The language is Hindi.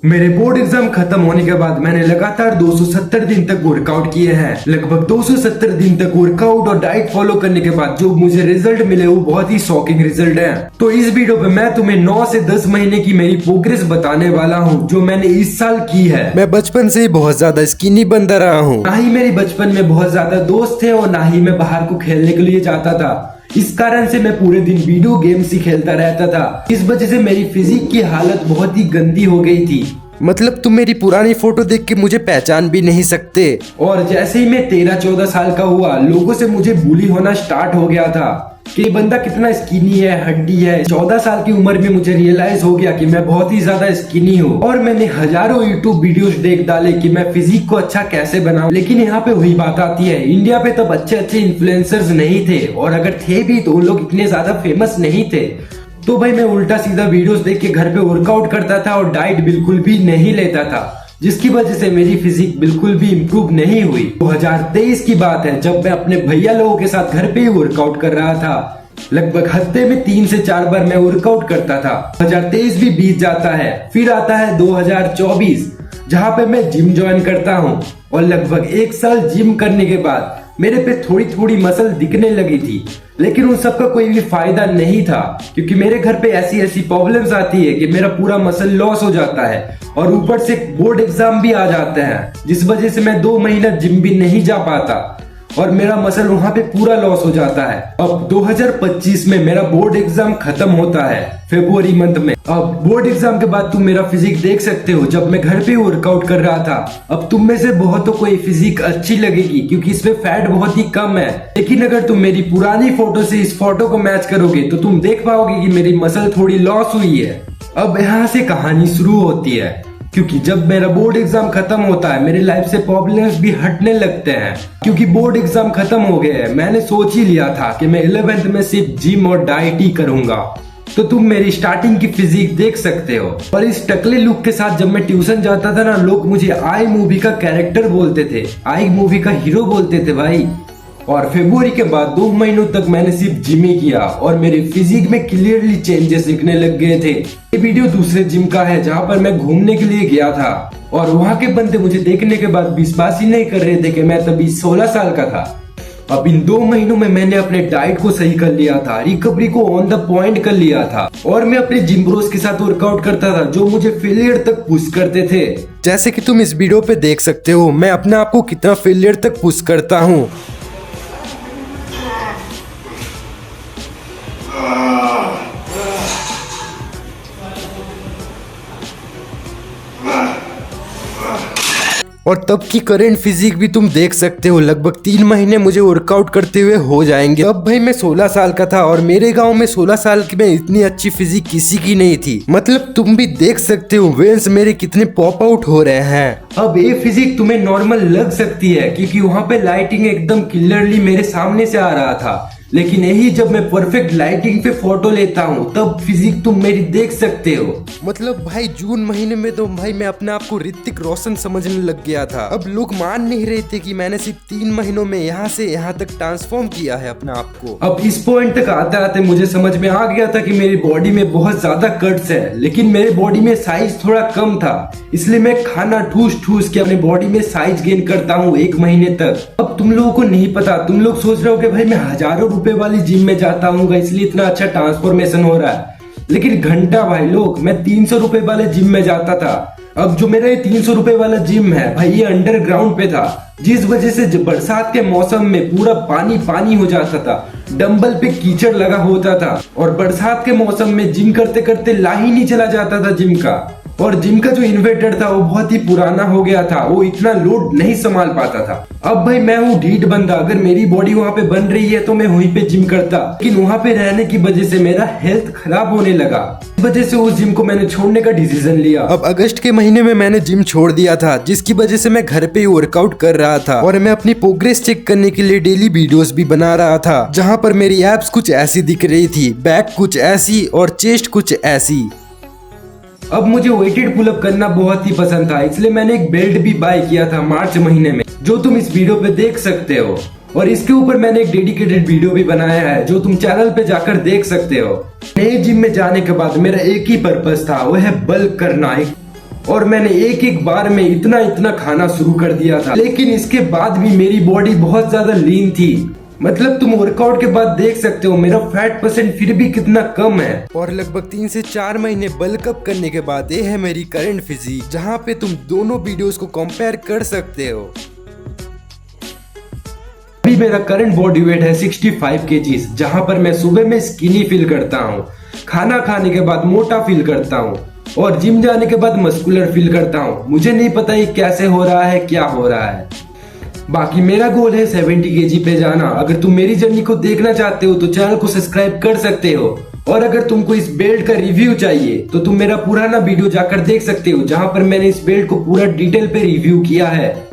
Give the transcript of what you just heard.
मेरे बोर्ड एग्जाम खत्म होने के बाद मैंने लगातार 270 दिन तक वर्कआउट किए हैं। लगभग 270 दिन तक वर्कआउट और डाइट फॉलो करने के बाद जो मुझे रिजल्ट मिले वो बहुत ही शॉकिंग रिजल्ट है। तो इस वीडियो पे मैं तुम्हें 9 से 10 महीने की मेरी प्रोग्रेस बताने वाला हूँ जो मैंने इस साल की है। मैं बचपन से ही बहुत ज्यादा स्किनी बनता रहा हूँ। ना ही मेरी बचपन में बहुत ज्यादा दोस्त थे और ना ही मैं बाहर को खेलने के लिए जाता था। इस कारण से मैं पूरे दिन वीडियो गेम्स ही खेलता रहता था। इस वजह से मेरी फिजिक की हालत बहुत ही गंदी हो गई थी। मतलब तुम मेरी पुरानी फोटो देख के मुझे पहचान भी नहीं सकते। और जैसे ही मैं 13-14 साल का हुआ, लोगों से मुझे बुली होना स्टार्ट हो गया था कि ये बंदा कितना स्किनी है, हड्डी है। 14 साल की उम्र में मुझे रियलाइज हो गया कि मैं बहुत ही ज्यादा स्किनी हूँ और मैंने हजारों यूट्यूब वीडियोस देख डाले कि मैं फिजिक को अच्छा कैसे बनाऊं। लेकिन यहाँ पे वही बात आती है, इंडिया पे तब अच्छे अच्छे इन्फ्लुएंसर्स नहीं थे और अगर थे भी तो उन लोग इतने ज्यादा फेमस नहीं थे। तो भाई मैं उल्टा सीधा वीडियोस देख के घर पे वर्कआउट करता था और डाइट बिल्कुल भी नहीं लेता था, जिसकी वजह से मेरी फिजिक बिल्कुल भी इम्प्रूव नहीं हुई। 2023 की बात है जब मैं अपने भैया लोगों के साथ घर पे ही वर्कआउट कर रहा था। लगभग हफ्ते में 3 से 4 बार मैं वर्कआउट करता था। 2023 भी बीत जाता है, फिर आता है 2024 जहाँ पे मैं जिम ज्वाइन करता हूँ और लगभग 1 साल जिम करने के बाद मेरे पे थोड़ी थोड़ी मसल दिखने लगी थी। लेकिन उन सब का कोई भी फायदा नहीं था क्योंकि मेरे घर पे ऐसी ऐसी प्रॉब्लम्स आती है कि मेरा पूरा मसल लॉस हो जाता है और ऊपर से बोर्ड एग्जाम भी आ जाते हैं, जिस वजह से मैं 2 महीना जिम भी नहीं जा पाता और मेरा मसल वहां पे पूरा लॉस हो जाता है। अब 2025 में मेरा बोर्ड एग्जाम खत्म होता है फरवरी मंथ में। अब बोर्ड एग्जाम के बाद तुम मेरा फिजिक देख सकते हो जब मैं घर पे वर्कआउट कर रहा था। अब तुम में से बहुतों को ये फिजिक अच्छी लगेगी क्योंकि इसमें फैट बहुत ही कम है। लेकिन अगर तुम मेरी पुरानी फोटो से इस फोटो को मैच करोगे तो तुम देख पाओगे कि मेरी मसल थोड़ी लॉस हुई है। अब यहाँ से कहानी शुरू होती है क्योंकि जब मेरा बोर्ड एग्जाम खत्म होता है मेरी लाइफ से प्रॉब्लम्स भी हटने लगते हैं। क्योंकि बोर्ड एग्जाम खत्म हो गए हैं, मैंने सोच ही लिया था कि मैं 11th में सिर्फ जिम और डाइट ही करूंगा। तो तुम मेरी स्टार्टिंग की फिजिक देख सकते हो। और इस टकले लुक के साथ जब मैं ट्यूशन जाता था ना, लोग मुझे आई मूवी का कैरेक्टर बोलते थे, आई मूवी का हीरो बोलते थे भाई। और फरवरी के बाद 2 महीनों तक मैंने सिर्फ जिम ही किया और मेरे फिजिक में क्लियरली चेंजेस दिखने लग गए थे। ये वीडियो दूसरे जिम का है जहाँ पर मैं घूमने के लिए गया था और वहाँ के बंदे मुझे देखने के बाद विश्वास ही नहीं कर रहे थे कि मैं तभी 16 साल का था। अब इन 2 महीनों में मैंने अपने डाइट को सही कर लिया था, रिकवरी को ऑन द पॉइंट कर लिया था और मैं अपने जिम ब्रोस के साथ वर्कआउट करता था जो मुझे फेलियर तक पुश करते थे। जैसे कि तुम इस वीडियो पे देख सकते हो मैं अपने आप को कितना फेलियर तक पुश करता हूँ। और तब की करेंट फिजिक भी तुम देख सकते हो। लगभग 3 महीने मुझे वर्कआउट करते हुए हो जाएंगे। तब भाई मैं 16 साल का था और मेरे गांव में 16 साल की में इतनी अच्छी फिजिक किसी की नहीं थी। मतलब तुम भी देख सकते हो वेन्स मेरे कितने पॉप आउट हो रहे हैं। अब ये फिजिक तुम्हें नॉर्मल लग सकती है क्योंकि वहाँ पे लाइटिंग एकदम क्लियरली मेरे सामने से आ रहा था, लेकिन यही जब मैं परफेक्ट लाइटिंग पे फोटो लेता हूँ तब फिजिक तुम मेरी देख सकते हो। मतलब भाई जून महीने में तो भाई मैं अपने आप को ऋतिक रोशन समझने लग गया था। अब लोग मान नहीं रहे थे कि मैंने सिर्फ 3 महीनों में यहाँ से यहाँ तक ट्रांसफॉर्म किया है अपने आप को। अब इस पॉइंट तक आते आते मुझे समझ में आ गया था कि मेरी बॉडी में बहुत ज्यादा कट्स है, लेकिन मेरे बॉडी में साइज थोड़ा कम था, इसलिए मैं खाना ठूस ठूस के अपने बॉडी में साइज गेन करता हूँ 1 महीने तक। अब तुम लोगों को नहीं पता, तुम लोग सोच रहे हो कि भाई मैं हजारों रुपए वाली जिम में जाता हूँ इसलिए इतना अच्छा ट्रांसफॉर्मेशन हो रहा है, लेकिन घंटा भाई लोग मैं 300 रुपए वाले जिम में जाता था। अब जो मेरा ये 300 रुपए वाला जिम है भाई ये अंडरग्राउंड पे था, जिस वजह से बरसात के मौसम में पूरा पानी पानी हो जाता था, डंबल पे कीचड़ लगा होता था और बरसात के मौसम में जिम करते करते लाइन ही चला जाता था जिम का। और जिम का जो इन्वर्टर था वो बहुत ही पुराना हो गया था, वो इतना लोड नहीं संभाल पाता था। अब भाई मैं हूँ ढीठ बंदा, अगर मेरी बॉडी वहाँ पे बन रही है तो मैं वहीं पे जिम करता, लेकिन वहाँ पे रहने की वजह से मेरा हेल्थ खराब होने लगा। इस वजह से उस जिम को मैंने छोड़ने का डिसीजन लिया। अब अगस्त के महीने में मैंने जिम छोड़ दिया था, जिसकी वजह से मैं घर पे ही वर्कआउट कर रहा था और मैं अपनी प्रोग्रेस चेक करने के लिए डेली वीडियोस भी बना रहा था, जहाँ पर मेरी एब्स कुछ ऐसी दिख रही थी, बैक कुछ ऐसी और चेस्ट कुछ ऐसी। अब मुझे वेटेड पुलअप करना बहुत ही पसंद था, इसलिए मैंने एक बेल्ट भी बाय किया था मार्च महीने में, जो तुम इस वीडियो पे देख सकते हो। और इसके ऊपर मैंने एक डेडिकेटेड वीडियो भी बनाया है जो तुम चैनल पे जाकर देख सकते हो। नए जिम में जाने के बाद मेरा एक ही पर्पस था, वो है बल्क करना। और मैंने एक एक बार में इतना इतना खाना शुरू कर दिया था, लेकिन इसके बाद भी मेरी बॉडी बहुत ज्यादा लीन थी। मतलब तुम वर्कआउट के बाद देख सकते हो मेरा फैट परसेंट फिर भी कितना कम है। और लगभग 3 से 4 महीने बल्क अप करने के बाद ये है मेरी करंट फिजिक, जहाँ पे तुम दोनों वीडियोस को कंपेयर कर सकते हो। अभी मेरा करंट बॉडी वेट है 65 kg, जहाँ पर मैं सुबह में स्किनी फील करता हूँ, खाना खाने के बाद मोटा फील करता हूँ और जिम जाने के बाद मस्कुलर फील करता हूँ। मुझे नहीं पता ये कैसे हो रहा है, क्या हो रहा है। बाकी मेरा गोल है 70 kg पे जाना। अगर तुम मेरी जर्नी को देखना चाहते हो तो चैनल को सब्सक्राइब कर सकते हो। और अगर तुमको इस बेल्ट का रिव्यू चाहिए तो तुम मेरा पुराना वीडियो जाकर देख सकते हो, जहां पर मैंने इस बेल्ट को पूरा डिटेल पे रिव्यू किया है।